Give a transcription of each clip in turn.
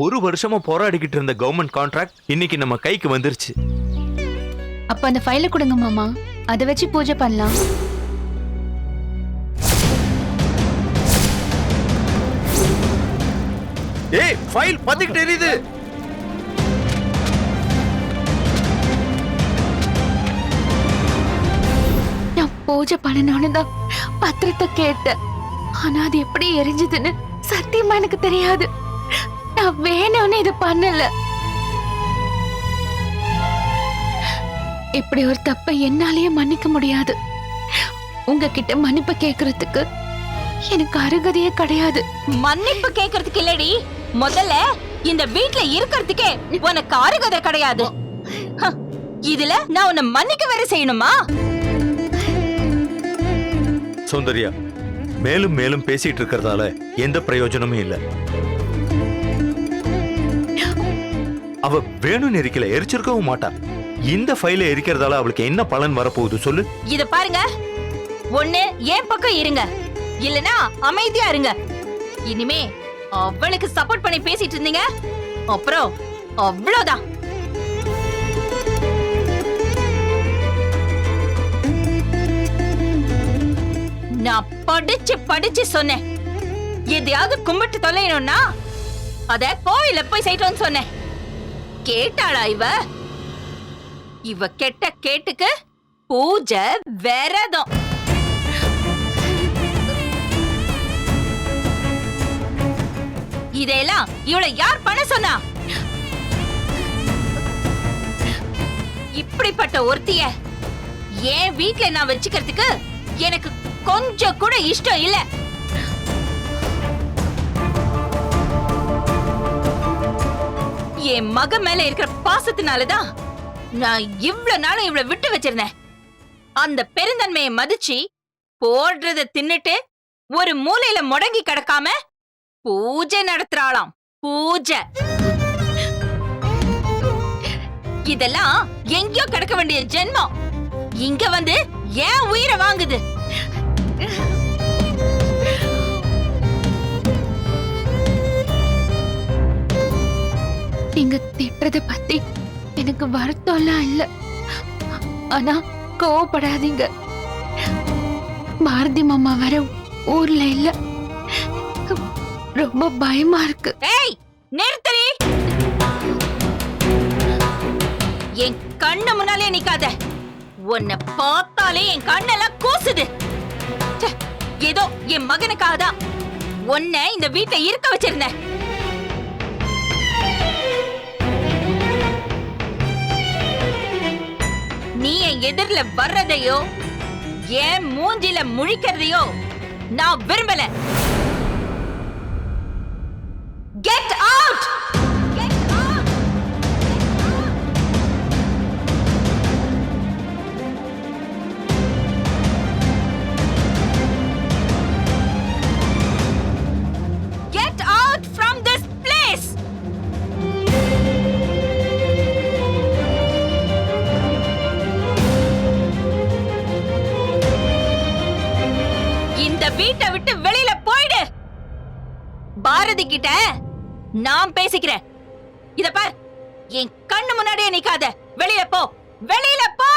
ஒரு வருஷமா போராடிக்கிட்டு இருந்த கவர்மெண்ட் கான்ட்ராக்ட் இன்னைக்கு நம்ம கைக்கு வந்துருச்சு. அப்ப அந்த ஃபைலை கொடுங்க மாமா, அதை வச்சு பூஜை பண்ணலாம். ஏய், ஃபைல் பத்திக்கிட்டு எரியுது. நான் பூஜை பண்ணணும்னு தான் பத்திரத்தை கேட்டேன். ஆனா அது எப்படி எரிஞ்சதுன்னு சத்தியமா எனக்கு தெரியாது. நான் வேணும்னு இதை பண்ணல. இப்படி ஒரு தப்பை என்னாலேயே மன்னிக்க முடியாது. உங்ககிட்ட மன்னிப்பு கேக்குறதுக்கு எனக்கு அருகதையே கிடையாது. மன்னிப்பு கேக்குறதுக்கு இல்லடி, முதல்ல இந்த வீட்ல இருக்கிறதுக்கே உனக்கு அருகதை கிடையாது. இதுல நான் உன்னை மன்னிக்க வேற செய்யணுமா? சௌந்தர்யா, மேலும் மேலும் பேசிட்டு இருக்கிறதால எந்த பிரயோஜனமும் இல்ல. அவ வேணும்னு எரிக்கல, எரிச்சிருக்கவும் மாட்டா. இந்த ஃபைலை எரிக்கிறதால அவளுக்கு என்ன பலன் வரப்போகுது சொல்லு. இத பாருங்க, ஒண்ணு என் பக்கம் இருங்க, இல்லனா அமைதியா இருங்க. இனிமே அவளுக்கு சப்போர்ட் பண்ணி பேசிட்டு இருந்தீங்க, அப்புறம் அவ்வளவுதான். நான் படிச்சு படிச்சு சொன்னேன், எதையாவது கும்பிட்டு தொலையணும்னா அத கோவில போய் செய்யணும்னு சொன்னேன். கேட்டாளா இவ? இவ கெட்ட கேட்டுக்கு பூஜை விரதம். இதெல்லாம் இவளை யார் பண்ண சொன்னா? இப்படிப்பட்ட ஒருத்திய என் வீட்ல நான் வச்சுக்கிறதுக்கு எனக்கு கொஞ்சம் கூட இஷ்டம் இல்ல. என் மக மேல இருக்கிற பாசத்தினாலதான் நான் இவ்வளவு நாளும் இவ்வளவு விட்டு வச்சிருந்தேன். அந்த பெருந்தன்மையை மதிச்சு போடுறத தின்னுட்டு ஒரு மூலையில முடங்கி கிடக்காம பூஜை நடத்துறாளாம். பூஜை இதெல்லாம் எங்கேயோ கிடக்க வேண்டிய ஜென்மம் இங்க வந்து ஏன் உயிரை வாங்குது? நீங்க திட்டுறத பத்தி எனக்கு வருத்தம்லாம் இல்ல. ஆனா கோவப்படாதீங்க. பாரதி மாமா வர ஊர்ல இல்ல, ரொம்ப பயமா இருக்கு. ஏய், நிறுத்தடி! என் கண்ணு முன்னாலே நிக்காத. உன்னை பார்த்தாலே என் கண்ணெல்லாம் கூசுது. ச்சே, ஏதோ என் மகனுக்காக தான் உன்னை இந்த வீட்டை இருக்க வச்சிருந்தேன். நீ என் எதிரில வர்றதையோ என் மூஞ்சில முழிக்கிறதையோ நான் விரும்பல. Get out! Get out! Get out from this place! இந்த வீட்டை விட்டு வெளியில போயிடு. பாரதி கிட்ட நான் பேசிக்கிறேன். இத பார், என் கண்ணு முன்னாடியே நிக்காத. வெளியில போ, வெளியில போ.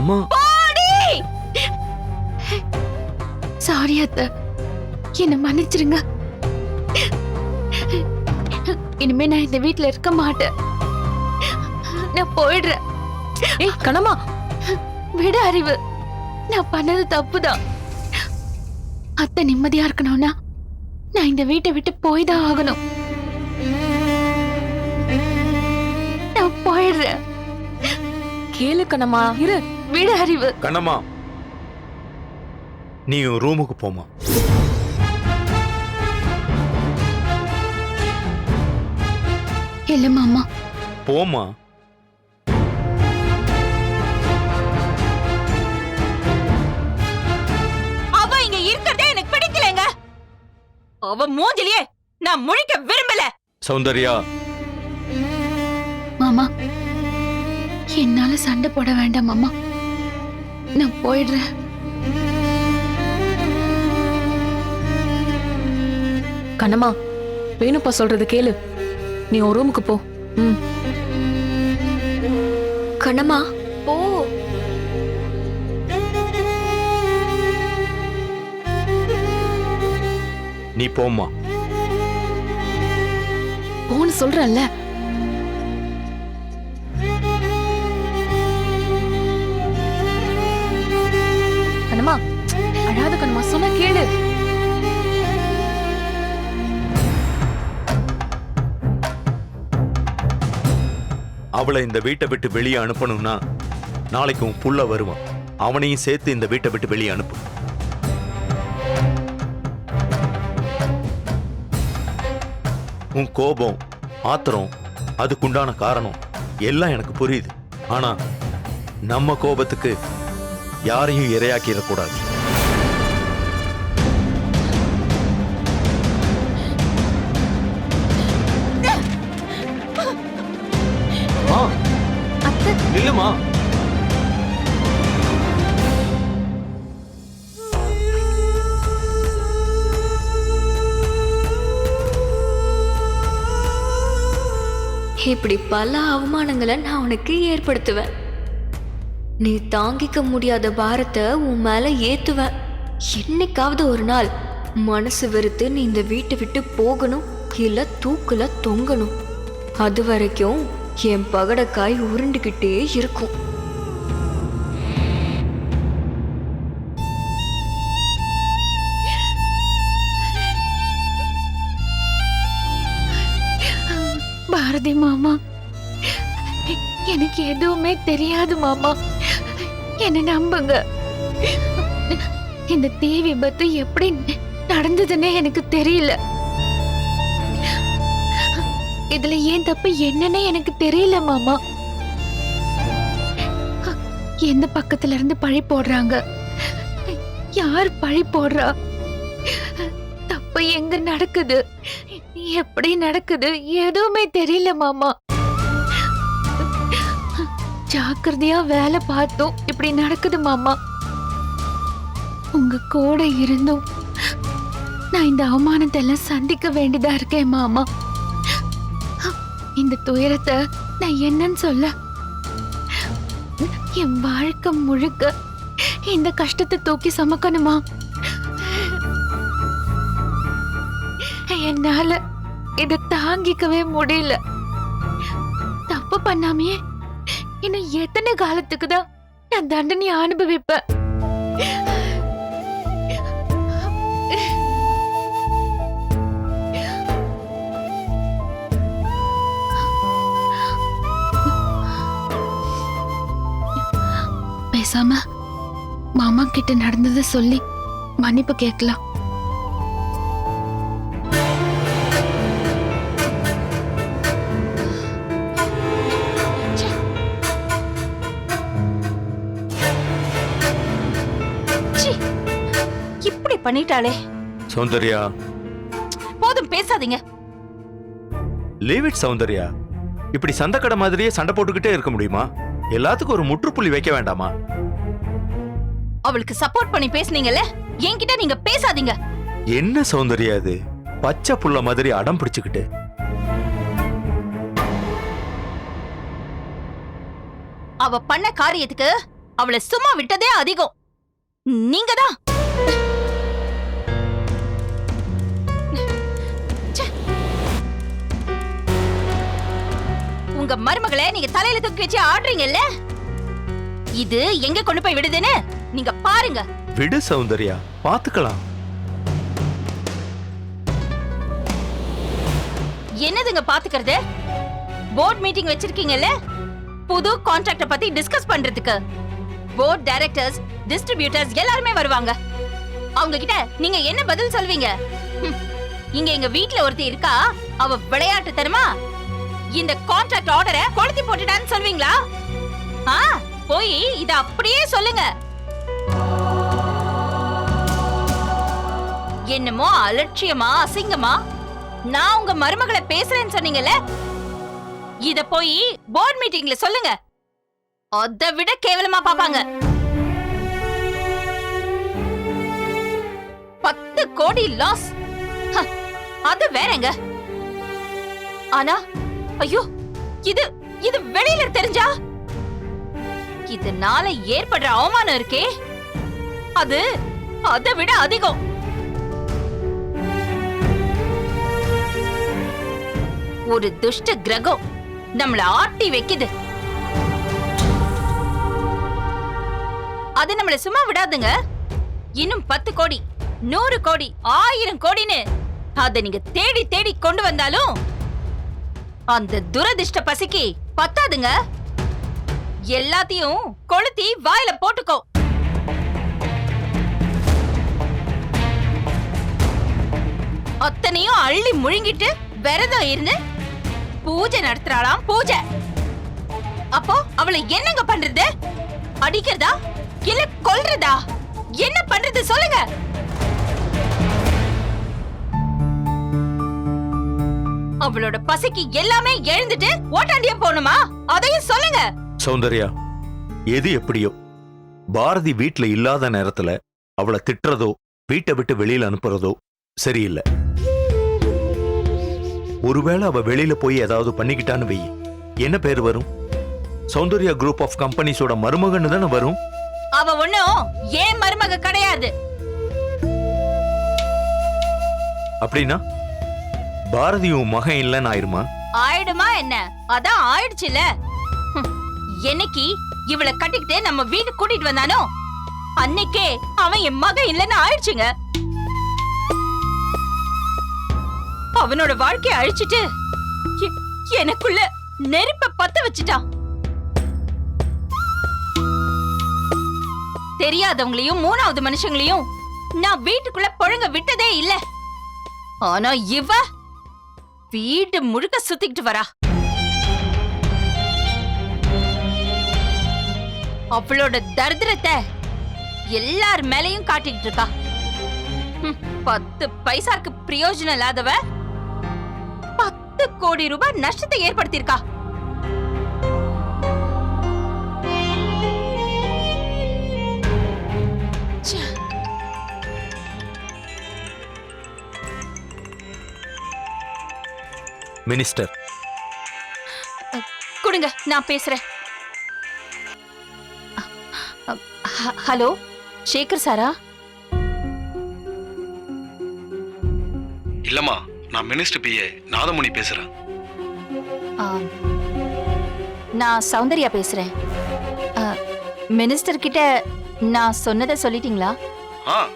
அம்மா, சாரி அத்தை, என்ன மன்னிச்சிருங்க. இனிமே நான் இந்த வீட்ல இருக்க மாட்டேன். நான் போயிடுறேன். ஏய் கணமா, விட அறிவு, நான் பண்ணது தப்புதான். அத்தை நிம்மதியா இருக்கணும்னா நான் இந்த வீட்டை விட்டு போய் தான் ஆகணும். நான் போயிடுறேன். கேளு கணமா, இரு. விட அறிவு. கண்ணம்மா, நீ ரூமுக்கு போமா. இல்ல மாமா, போமா. அவ இங்க இருக்கிறதே எனக்கு பிடிக்கலங்க. அவ மூஞ்சிலேயே நான் முழிக்க விரும்பல. சௌந்தர்யா, மாமா என்னால சண்டை போட வேண்டாம் மாமா, நான் போயிடுறேன். கண்ணம்மா, வேணுப்பா சொல்றது கேளு. நீ ஒரு ரூமுக்கு போ. ம். கண்ணம்மா போ. நீ போம்மா. போன்னு சொல்றல்ல. கண்ணம்மா, அழாத கண்ணம்மா, சொன்னா கேளு. அவளை இந்த வீட்டை விட்டு வெளியே அனுப்பணும்னா நாளைக்கு உன் புள்ள வருவான், அவனையும் சேர்த்து இந்த வீட்டை விட்டு வெளியே அனுப்பு. உன் கோபம், ஆத்திரம், அதுக்குண்டான காரணம் எல்லாம் எனக்கு புரியுது. ஆனா நம்ம கோபத்துக்கு யாரையும் இரையாக்கிடக்கூடாது. இல்லம்மா, இப்படி பல அவமானங்களை நான் உனக்கு ஏற்படுத்துவேன். நீ தாங்கிக்க முடியாத பாரத்தை உன் மேல ஏத்துவேன். என்னைக்காவது ஒரு நாள் மனசு வெறுத்து நீ இந்த வீட்டை விட்டு போகணும், இல்ல தூக்குல தொங்கணும். அது வரைக்கும் என் பகடக்காய் உருண்டுகிட்டே இருக்கும். பாரதி மாமா, எனக்கு எதுவுமே தெரியாது மாமா, என்ன நம்புங்க. இந்த தீ விபத்து எப்படி நடந்ததுன்னே எனக்கு தெரியல. இதுல ஏன் தப்பு என்னன்னே எனக்கு தெரியல மாமா. எந்த பக்கத்துல இருந்து பழி போடுறாங்க, யார் பழி போடுறா, தப்பு எங்க நடக்குது, எப்படி நடக்குது, எதுவுமே தெரியல மாமா. ஜாக்கிரதையா வேலை பார்த்தோம் இப்படி நடக்குது மாமா. உங்க கூட இருந்தும் நான் இந்த அவமானத்தை எல்லாம் சந்திக்க வேண்டியதா இருக்கேன் மாமா. இந்த துயரத்தை நான் என்னன்னு சொல்ல? என் வாழ்க்கை முழுக்க இந்த கஷ்டத்தை தூக்கி சுமக்கணுமா? என்னால இதை தாங்கிக்கவே முடியல. தப்பு பண்ணாமையே இன்னும் எத்தனை காலத்துக்கு தான் நான் தண்டனை அனுபவிப்பேன்? பேசாம மாமா கிட்ட நடந்ததை சொல்லி மன்னிப்பு கேட்கலாம். இப்படி பண்ணிட்டாளே. சௌந்தர்யா, போதும் பேசாதீங்க. Leave it Soundarya. இப்படி சண்டைக்கடை மாதிரியே சண்டை போட்டுக்கிட்டே இருக்க முடியுமா? எல்லாத்துக்கும் ஒரு முற்றுப்புள்ளி வைக்க வேண்டாமா? அவளுக்கு சப்போர்ட் பண்ணி பேசுனீங்கல்ல, என்கிட்ட நீங்க பேசாதீங்க. என்ன சௌந்தர்யா இது? பச்சை புள்ள மாதிரி அடம் பிடிச்சுக்கிட்டு. அவ பண்ண காரியத்துக்கு அவளை சும்மா விட்டதே அதிகம். நீங்கதான் உங்க மருமகளை நீங்க தலையில தூக்கி வச்சு ஆடுறீங்கல்ல, இது எங்க கொண்டு போய் விடுதுன்னு நீங்க பாருங்க. விடு சௌந்தர்யா, பாத்துக்கலாம். என்னதுங்க பாத்துக்கிறது? போர்ட் மீட்டிங் வச்சிருக்கீங்கல்ல, புது கான்ட்ராக்ட பத்தி டிஸ்கஸ் பண்றதுக்கு. போர்ட் டைரக்டர்ஸ், டிஸ்ட்ரிபியூட்டர்ஸ் எல்லாருமே வருவாங்க. அவங்க கிட்ட நீங்க என்ன பதில் சொல்வீங்க? இங்க எங்க வீட்ல ஒருத்தி இருக்கா, அவ விளையாட்டுத்தனமா இந்த கான்ட்ராக்ட் ஆர்டரை கொளுத்தி போட்டுட்டான்னு சொல்வீங்களா? போய் இத அப்படியே சொல்லுங்க. என்னமோ அலட்சியமா அசிங்கமா நான் உங்க மருமகளை பேசுறேன்னு சொன்னீங்கல்ல, இத போய் போர்ட் மீட்டிங்ல சொல்லுங்க. அதை விட கேவலமா பாப்பாங்க. 10 கோடி லாஸ், அது வேறங்க. ஆனா ஐயோ, இது இது வெளியில தெரிஞ்சா இதனால ஏற்படுற அவமானம் இருக்கே, அது அதை விட அதிகம். ஒரு துஷ்ட கிரகம் நம்மள ஆட்டி வைக்குது. அது நம்மள சும்மா விடாதுங்க. இன்னும் 10 கோடி, 100 கோடி, 1000 கோடின்னு அத நீங்க தேடி தேடி கொண்டு வந்தாலும் அந்த துரதிர்ஷ்ட பசிக்கு பத்தாதுங்க. எல்லாத்தையும் கொளுத்தி வாயில போட்டுக்கோ. அத்தனையும் அள்ளி முழுங்கிட்டு விரதம் இருந்து பூஜை நடத்துறாளாம். பூஜை அப்போ அவளை என்னங்க பண்றது? அடிக்கிறதா இல்ல கொல்றதா? என்ன பண்றது சொல்லுங்க. அவளோட பசிக்கு எல்லாமே எழுந்துட்டு ஓட்டாண்டியா போணுமா? அதையும் சொல்லுங்க. சௌந்தர்யா, எது எப்படியோ பாரதி வீட்ல இல்லாத நேரத்துல அவளை திட்டுறதோ வீட்டை விட்டு வெளியில அனுப்புறதோ சரியில்லை. ஒருவேளை அவ வெளியில போய் ஏதாவது பண்ணிக்கிட்டான்னு வை, என்ன பேர் வரும்? சௌந்தர்யா குரூப் ஆஃப் கம்பெனிஸோட மருமகன்னு தானே வரும். அவ ஒண்ணும் ஏன் மருமக கிடையாது. அப்படின்னா பாரதியும் மகன் இல்லைன்னு ஆயிருமா? ஆயிடுமா என்ன? அதான் ஆயிடுச்சுல. என்னைக்கு இவளை கட்டிக்கிட்டு நம்ம வீட்டுக்கு கூட்டிட்டு வந்தானோ அன்னைக்கே அவன் என் மகன் இல்லைன்னு ஆயிடுச்சுங்க. அவனோட வாழ்க்கைய அழிச்சிட்டு எனக்குள்ள நெருப்ப பத்த வச்சுட்டான். தெரியாதவங்களையும் 3வது மனுஷங்களையும் நான் வீட்டுக்குள்ள புழங்க விட்டதே இல்ல. ஆனா இவ வீடு முழுக்க சுத்திக்கிட்டு வரா. அவளோட தரித்திரத்தை எல்லார் மேலையும் காட்டிக்கிட்டு இருக்கா. 10 பைசாக்கு பிரயோஜனம் இல்லாதவ 10 கோடி ரூபாய் நஷ்டத்தை ஏற்படுத்தியிருக்கா. மினிஸ்டர் கொடுங்க, நான் பேசுறேன். ஹலோ, சேகர் சாரா? இல்லம்மா, நான் மினிஸ்டர் பிஏ நாதமுனி பேசுறேன். நான் சௌந்தர்யா பேசுறேன். மினிஸ்டர் கிட்ட நான் சொன்னதை சொல்லிட்டீங்களா?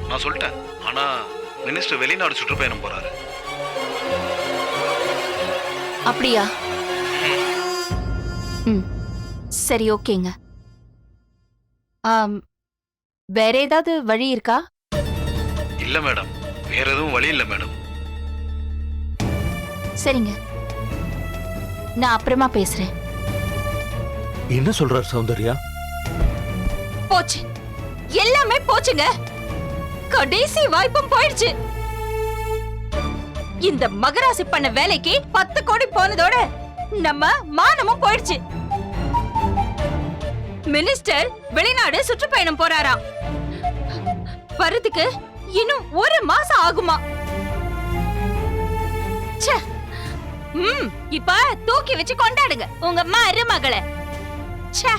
நான் சொல்லிட்டேன். ஆனா மினிஸ்டர் வெளிநாடு சுற்றுப்பயணம் போறாரு. அப்படியா? சரி, ஓகேங்க. வேற ஏதாவது வழி இருக்கா? இல்ல மேடம், வேற எதுவும் வழி இல்ல மேடம். சரிங்க, நான் அப்புறமா பேசுறேன். என்ன சொல்றார் சௌந்தர்யா? போச்சு, எல்லாமே போச்சுங்க. கடைசி வாய்ப்பும் போயிடுச்சு. இந்த மகராசி பண்ண வேலைக்கு 10 கோடி போனதோட நம்ம மானமும் போயிடுச்சு. மினிஸ்டர் வெளிநாடு சுற்றுப்பயணம் போறாராம். வரதுக்கு இன்னும் 1 மாசம் ஆகுமா? இப்ப தூக்கி வச்சு கொண்டாடுங்க உங்க மருமகளை. ச்சே.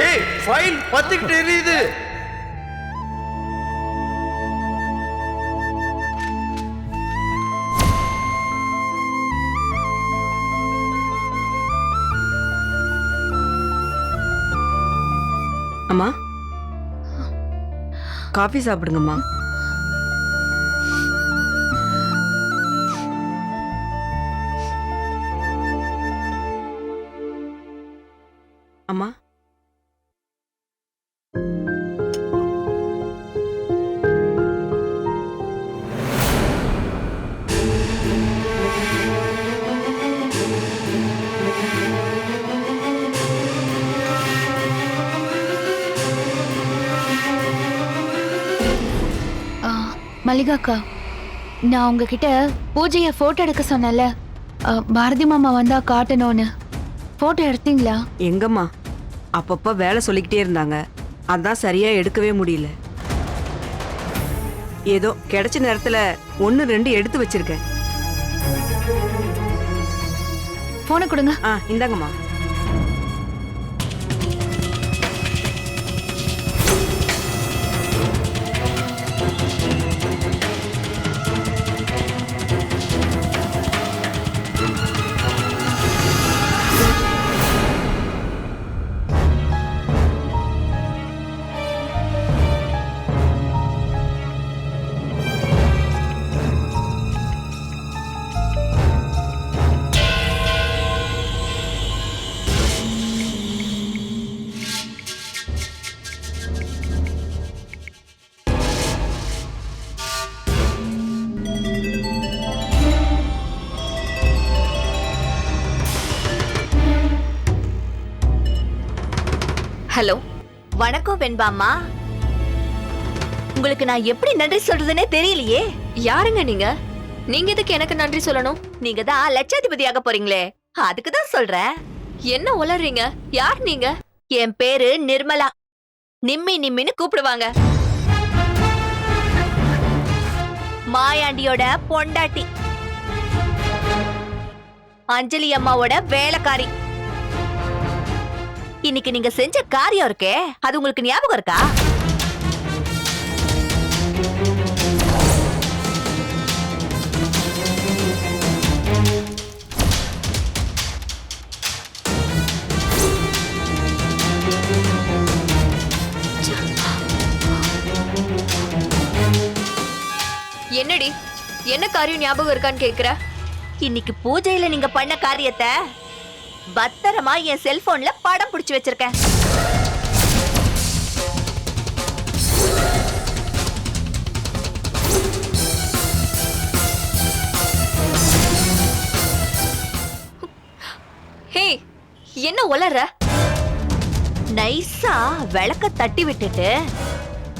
ஏய், ஃபைல் பத்திக்கிட்டு எரியுது. அம்மா, காஃபி சாப்பிடுங்கம்மா. அம்மா மல்லிகாக்கா, நான் உங்ககிட்ட பூஜைய போட்டோ எடுக்க சொன்னேன்ல, பாரதி மாமா வந்தா காட்டணும்னு. போட்டோ எடுத்தீங்களா? எங்கம்மா, அப்பப்ப வேலை சொல்லிக்கிட்டே இருந்தாங்க, அதான் சரியா எடுக்கவே முடியல. ஏதோ கிடைச்ச நேரத்துல 1-2 எடுத்து வச்சிருக்கேன். போனை கொடுங்க. இந்தாங்கம்மா. ஹலோ, வணக்கம் வெண்பாம்மா. உங்களுக்கு நான் எப்படி நன்றி சொல்றதுன்னே தெரியலையே. யாருங்க நீங்க? நீங்க எதுக்கு எனக்கு நன்றி சொல்லணும்? நீங்க தான் லட்சாதிபதியாக போறீங்களே, அதுக்கு தான் சொல்றேன். என்ன உளறீங்க? யார் நீங்க? என் பேரு நிர்மலா. நிம்மி நிம்மின்னு கூப்பிடுவாங்க. மாயாண்டியோட பொண்டாட்டி, அஞ்சலி அம்மாவோட வேலைக்காரி. இன்னைக்கு நீங்க செஞ்ச காரியம் இருக்கே, அது உங்களுக்கு ஞாபகம் இருக்கா? என்னடி, என்ன காரியம் ஞாபகம் இருக்கான்னு கேக்குற? இன்னைக்கு பூஜையில நீங்க பண்ண காரியத்தை பத்திரமா என் செல்போன்ல படம் பிடிச்சு வச்சிருக்கேன். ஹே, என்ன உளற? நைஸா விளக்க தட்டி விட்டுட்டு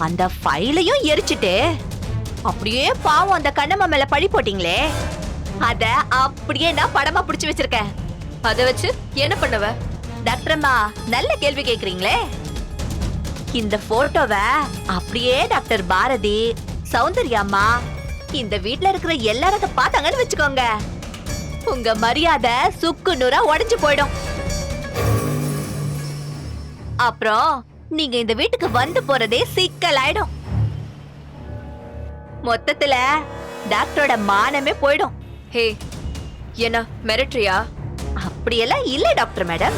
அந்த ஃபைலையும் எரிச்சிட்டு அப்படியே பாவம் அந்த கண்ணம்மா மேல பழி போட்டீங்களே, அத அப்படியே நான் படமா பிடிச்சு வச்சிருக்கேன். அத வச்சு என்ன பண்ணுவ? டாக்டர் அம்மா, நல்ல கேள்வி கேக்குறீங்களே. இந்த போட்டோவை அப்படியே டாக்டர் பாரதி, சௌந்தர்யா அம்மா, இந்த வீட்ல இருக்கிற எல்லாரும் பார்த்தாங்கன்னு வச்சுக்கோங்க, உங்க மரியாதை சுக்கு நூறா உடைஞ்சு போயிடும். அப்புறம் நீங்க இந்த வீட்டுக்கு வந்து போறதே சிக்கலாயிடும். மொத்தத்துல டாக்டரோட மானமே போயிடும். ஹே, என்ன மிரட்ரியா? அப்படியெல்லாம் இல்ல டாக்டர் மேடம்,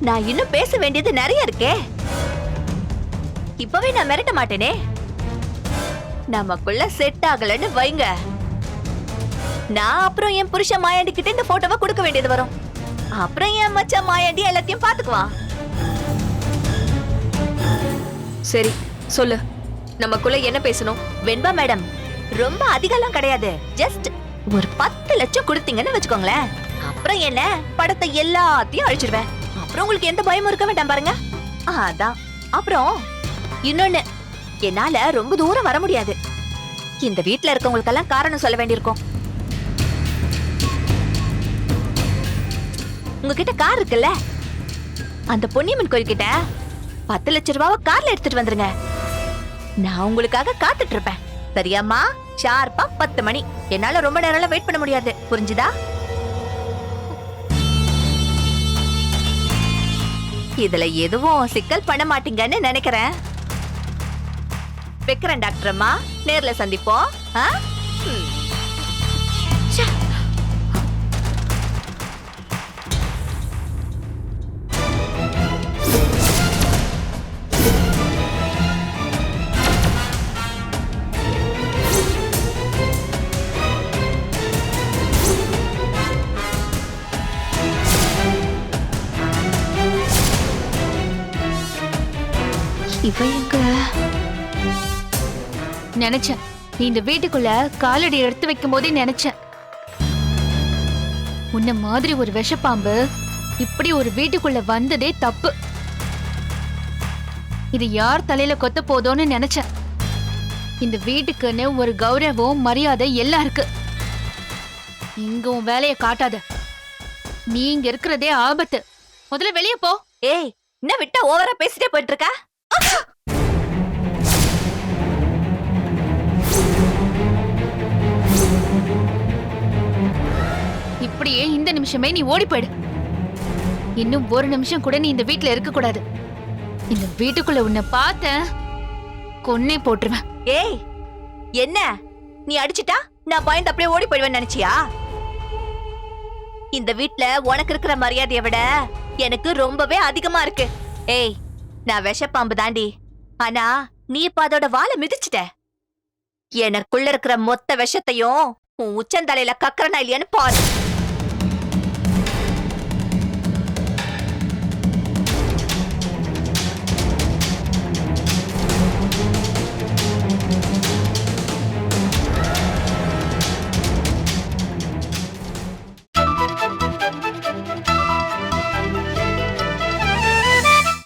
நான் இன்னும் பேச வேண்டியது நிறைய இருக்கே. இப்பவே நான் மிரட்ட மாட்டேனே. நமக்குள்ள செட் ஆகலன்னு வைங்க, நான் அப்புறம் என் புருஷன் மாயாண்டி கிட்ட இந்த போட்டோவை கொடுக்க வேண்டியது வரும். அப்புறம் என் மச்சான் மாயாண்டி எல்லாத்தையும் பாத்துக்குவான். சரி சொல்லு, நமக்குள்ள என்ன பேசணும்? வெண்பா மேடம், ரொம்ப அதிகம்லாம் கிடையாது, ஜஸ்ட் ஒரு 10 லட்சம் கொடுத்தீங்கன்னு வச்சுக்கோங்களேன், அப்புறம் என்ன படத்தை எல்லாத்தையும் அழிச்சிருவேன். அப்புறம் உங்களுக்கு எந்த பயமும் இருக்க வேண்டாம் பாருங்க. அதான். அப்புறம் இன்னொன்னு, என்னால ரொம்ப தூரம் வர முடியாது. இந்த வீட்ல இருக்கவங்களுக்கெல்லாம் காரணம் சொல்ல வேண்டியிருக்கும். உங்ககிட்ட கார் இருக்குல்ல, அந்த பொன்னியம்மன் கோயில் கிட்ட 10 லட்சம் ரூபாவை கார்ல எடுத்துட்டு வந்துருங்க. நான் உங்களுக்காக காத்துட்டு இருப்பேன். சரியாம்மா? ஷார்ப்பா 10 மணி. என்னால ரொம்ப நேரம்லாம் வெயிட் பண்ண முடியாது, புரிஞ்சுதா? இதுல எதுவும் சிக்கல் பண்ண மாட்டீங்கன்னு நினைக்கிறேன். வைக்கிறேன் டாக்டர் அம்மா, நேர்ல சந்திப்போம். இவ எங்க நினைச்சேன், நீ இந்த வீட்டுக்குள்ள காலடி எடுத்து வைக்கும் போதே நினைச்சேன், உன்ன மாதிரி ஒரு விஷப்பாம்பு இப்படி ஒரு வீட்டுக்குள்ள வந்ததே தப்பு. இது யார் தலையில கொத்த போதோன்னு நினைச்சேன். இந்த வீட்டுக்குன்னு ஒரு கௌரவம் மரியாதை எல்லாம் இருக்கு. இங்க உன் வேலைய காட்டாத. நீ இங்க இருக்கிறதே ஆபத்து. முதல்ல வெளியே போ. ஏய், என்ன விட்டா ஓவரா பேசிட்டே போயிட்டு இருக்க? இப்படியே இந்த நிமிஷமே நீ ஓடி போயிடு. இன்னும் ஒரு நிமிஷம் கூட நீ இந்த வீட்டுல இருக்க கூடாது. இந்த வீட்டுக்குள்ள உன்னை பார்த்த கொன்னே போட்டுருவேன். ஏய், என்ன நீ அடிச்சிட்டா நான் பயந்து அப்படியே ஓடி போயிடுவேன்னு நினைச்சியா? இந்த வீட்ல உனக்கு இருக்கிற மரியாதையை விட எனக்கு ரொம்பவே அதிகமா இருக்கு. ஏய், நான் விஷப்பாம்பு தாண்டி. ஆனா நீ இப்ப அதோட வாலை மிதிச்சிட்ட. எனக்குள்ள இருக்கிற மொத்த விஷத்தையும் உன் உச்சந்தலையில கக்கறனா இல்லையான்னு பாரு.